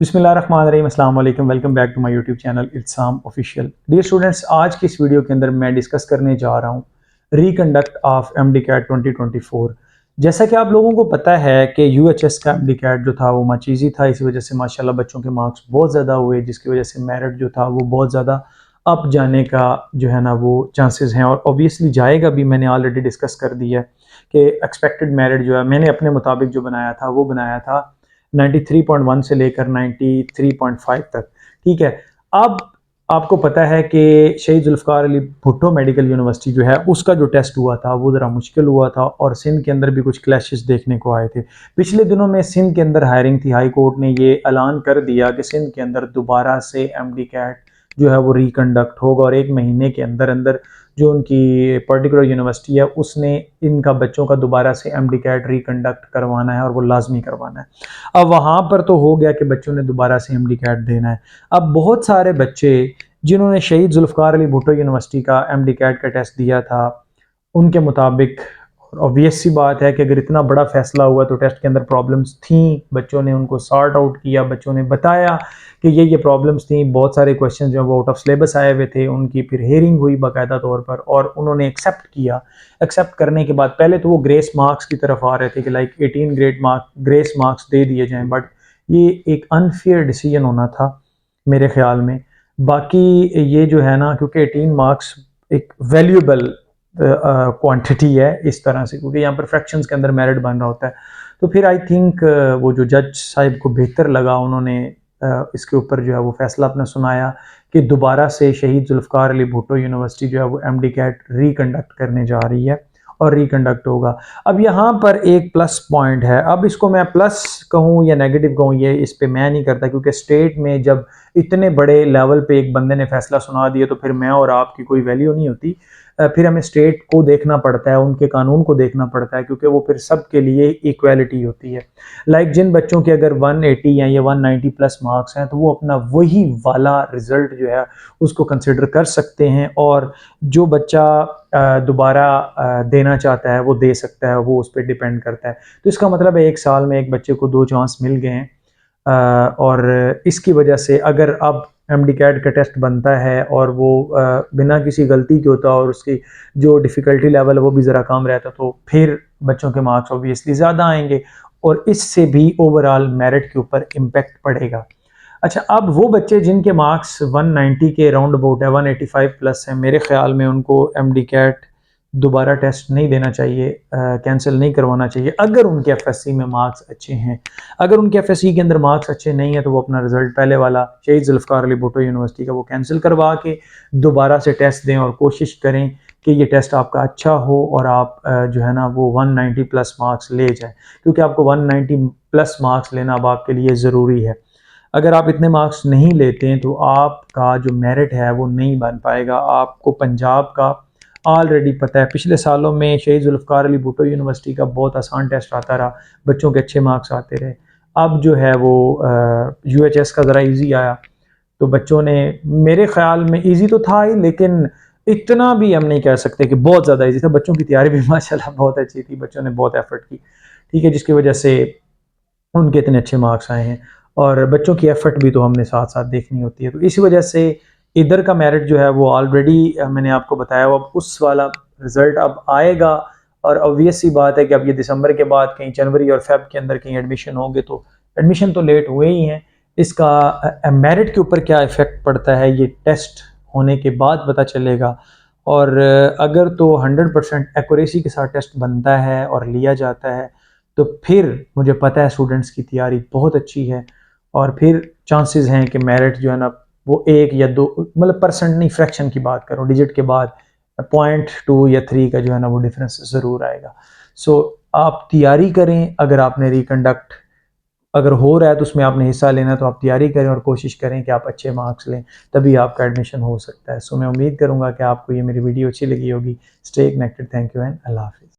बिस्मिल्लाहिर्रहमानिर्रहीम, अस्सलाम वालेकुम, welcome back to my YouTube channel Ilsam official. Dear students, आज की इस वीडियो के अंदर मैं डिस्कस करने जा रहा हूँ रिकंडक्ट ऑफ एमडी कैट 2024। जैसा कि आप लोगों को पता है कि यूएचएस का एमडी कैट जो था वो मच ईजी था, इसी वजह से माशाल्लाह बच्चों के मार्क्स बहुत ज़्यादा हुए, जिसकी वजह से मेरिट जो था वो बहुत ज़्यादा अप जाने का जो है ना वो चांसेस हैं, और ऑब्वियसली जाएगा भी। मैंने ऑलरेडी डिस्कस कर दिया कि एक्सपेक्टेड मेरिट जो है मैंने अपने मुताबिक जो बनाया था वो बनाया था 93.1 से लेकर 93.5 तक। ठीक है। अब आपको पता है कि शहीद जुल्फ़िकार अली भुट्टो मेडिकल यूनिवर्सिटी जो है उसका जो टेस्ट हुआ था वो ज़रा मुश्किल हुआ था, और सिंध के अंदर भी कुछ क्लैशेस देखने को आए थे। पिछले दिनों में सिंध के अंदर हायरिंग थी, हाई कोर्ट ने ये ऐलान कर दिया कि सिंध के अंदर दोबारा से एमडी कैट जो है वो रिकंडक्ट होगा, और 1 महीने के अंदर अंदर जो उनकी पर्टिकुलर यूनिवर्सिटी है उसने इनका बच्चों का दोबारा से एमडी कैट रिकंडक्ट करवाना है, और वो लाजमी करवाना है। अब वहाँ पर तो हो गया कि बच्चों ने दोबारा से एमडी कैट देना है। अब बहुत सारे बच्चे जिन्होंने शहीद जुल्फ़िकार अली भुट्टो यूनिवर्सिटी का एमडी कैट का टेस्ट दिया था, उनके मुताबिक ऑब्वियस सी बात है कि अगर इतना बड़ा फैसला हुआ तो टेस्ट के अंदर प्रॉब्लम्स थी। बच्चों ने उनको सॉर्ट आउट किया, बच्चों ने बताया कि ये प्रॉब्लम्स थी। बहुत सारे क्वेश्चन जो वो आउट ऑफ सिलेबस आए हुए थे, उनकी फिर हेयरिंग हुई बाकायदा तौर पर, और उन्होंने एक्सेप्ट किया। एक्सेप्ट करने के बाद पहले तो वो ग्रेस मार्क्स की तरफ आ रहे थे कि लाइक 18 ग्रेस मार्क्स दे दिए जाएं, बट ये एक अनफेयर डिसीजन होना था मेरे ख्याल में। बाकी ये जो है ना, क्योंकि 18 मार्क्स एक वैल्यूएबल क्वांटिटी है इस तरह से, क्योंकि यहाँ पर फ्रैक्शंस के अंदर मेरिट बन रहा होता है। तो फिर आई थिंक वो जो जज साहिब को बेहतर लगा, उन्होंने इसके ऊपर जो है वो फैसला अपना सुनाया कि दोबारा से शहीद जुल्फ़िकार अली भुट्टो यूनिवर्सिटी जो है वो एमडी कैट रिकंडक्ट करने जा रही है, और रिकंडक्ट होगा। अब यहाँ पर एक प्लस पॉइंट है। अब इसको मैं प्लस कहूँ या नेगेटिव कहूँ, ये इस पे मैं नहीं करता, क्योंकि स्टेट में जब इतने बड़े लेवल पे एक बंदे ने फैसला सुना दिया तो फिर मैं और आपकी कोई वैल्यू नहीं होती। फिर हमें स्टेट को देखना पड़ता है, उनके कानून को देखना पड़ता है, क्योंकि वो फिर सब के लिए इक्वालिटी होती है। लाइक जिन बच्चों के अगर 180 हैं या 190 प्लस मार्क्स हैं, तो वो अपना वही वाला रिजल्ट जो है उसको कंसिडर कर सकते हैं, और जो बच्चा दोबारा देना चाहता है वो दे सकता है, वो उस पर डिपेंड करता है। तो इसका मतलब है 1 साल में एक बच्चे को 2 चांस मिल गए हैं, और इसकी वजह से अगर अब एमडी कैट का टेस्ट बनता है और वो बिना किसी गलती के होता है, और उसकी जो डिफ़िकल्टी लेवल है वो भी ज़रा कम रहता, तो फिर बच्चों के मार्क्स ऑब्वियसली ज़्यादा आएंगे, और इससे भी ओवरऑल मेरिट के ऊपर इम्पेक्ट पड़ेगा। अच्छा, अब वो बच्चे जिनके मार्क्स 190 के राउंड अबाउट है, 185 प्लस है, मेरे ख्याल में उनको एमडी कैट दोबारा टेस्ट नहीं देना चाहिए, कैंसिल नहीं करवाना चाहिए अगर उनके एफएससी में मार्क्स अच्छे हैं। अगर उनके एफएससी के अंदर मार्क्स अच्छे नहीं है तो वो अपना रिजल्ट पहले वाला शहीद जुल्फ़िकार अली भुट्टो यूनिवर्सिटी का वो कैंसिल करवा के दोबारा से टेस्ट दें, और कोशिश करें कि ये टेस्ट आपका अच्छा हो और आप जो है ना वो 190 प्लस मार्क्स ले जाएं, क्योंकि आपको 190 प्लस मार्क्स लेना अब आपके लिए ज़रूरी है। अगर आप इतने मार्क्स नहीं लेते हैं तो आपका जो मेरिट है वो नहीं बन पाएगा। आपको पंजाब का ऑलरेडी पता है, पिछले सालों में शहीद जुल्फ़िकार अली भुट्टो यूनिवर्सिटी का बहुत आसान टेस्ट आता रहा, बच्चों के अच्छे मार्क्स आते रहे। अब जो है वो यूएचएस का ज़रा इजी आया, तो बच्चों ने, मेरे ख्याल में इजी तो था ही, लेकिन इतना भी हम नहीं कह सकते कि बहुत ज़्यादा इजी था। बच्चों की तैयारी भी माशाल्लाह बहुत अच्छी थी, बच्चों ने बहुत एफर्ट की। ठीक है, जिसकी वजह से उनके इतने अच्छे मार्क्स आए हैं, और बच्चों की एफर्ट भी तो हमने साथ साथ देखनी होती है। तो इसी वजह से इधर का मेरिट जो है वो ऑलरेडी मैंने आपको बताया, अब उस वाला रिजल्ट अब आएगा, और ऑब्वियस सी बात है कि अब ये दिसंबर के बाद कहीं जनवरी और फेब के अंदर कहीं एडमिशन होंगे, तो एडमिशन तो लेट हुए ही हैं। इसका मेरिट के ऊपर क्या इफ़ेक्ट पड़ता है ये टेस्ट होने के बाद पता चलेगा। और अगर तो 100% एक्यूरेसी के साथ टेस्ट बनता है और लिया जाता है, तो फिर मुझे पता है स्टूडेंट्स की तैयारी बहुत अच्छी है, और फिर चांसेस हैं कि मेरिट जो है ना वो 1 या 2, मतलब परसेंट नहीं, फ्रैक्शन की बात करूँ, डिजिट के बाद 0.2 या 3 का जो है ना वो डिफरेंस ज़रूर आएगा। सो आप तैयारी करें। अगर आपने रिकंडक्ट अगर हो रहा है तो उसमें आपने हिस्सा लेना है, तो आप तैयारी करें और कोशिश करें कि आप अच्छे मार्क्स लें, तभी आपका एडमिशन हो सकता है। सो मैं उम्मीद करूँगा कि आपको ये मेरी वीडियो अच्छी लगी होगी। Stay connected. Thank you and अल्लाह हाफिज़।